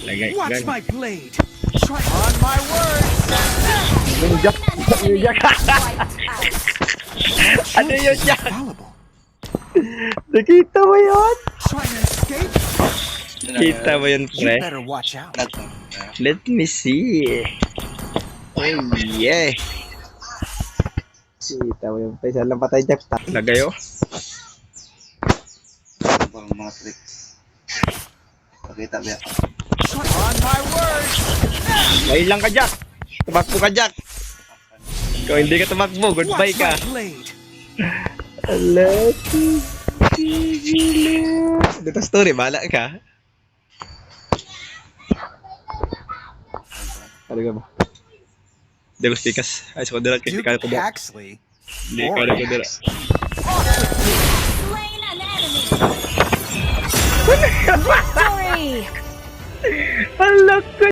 Lagay, Watch gan. my blade. Try on my word. Yung Jack. Yung Jack. Ano yun, Jack? Fallible. Nakita mo yun? Try to escape. Kita mo yun, You pre? better watch out. Let me see. Oh, yeah. Kita mo yun, pre. Saan lang patay, Jack? Lagay, oh. Bang mga tricks. Pakita niya. Try on my word. Ngayon lang ka, Jack. Tumakbo ka, Jack. Kung hindi ka tumakbo, goodbye Watch ka. my blade. Alas. Dito story, bahala ka. Ano ka ba? Hindi ko stikas. Ay, sa kudera. Hindi ka Duke kudera. Paxley. Hindi ka na kudera. Slain an enemy. Victory! Alak ka.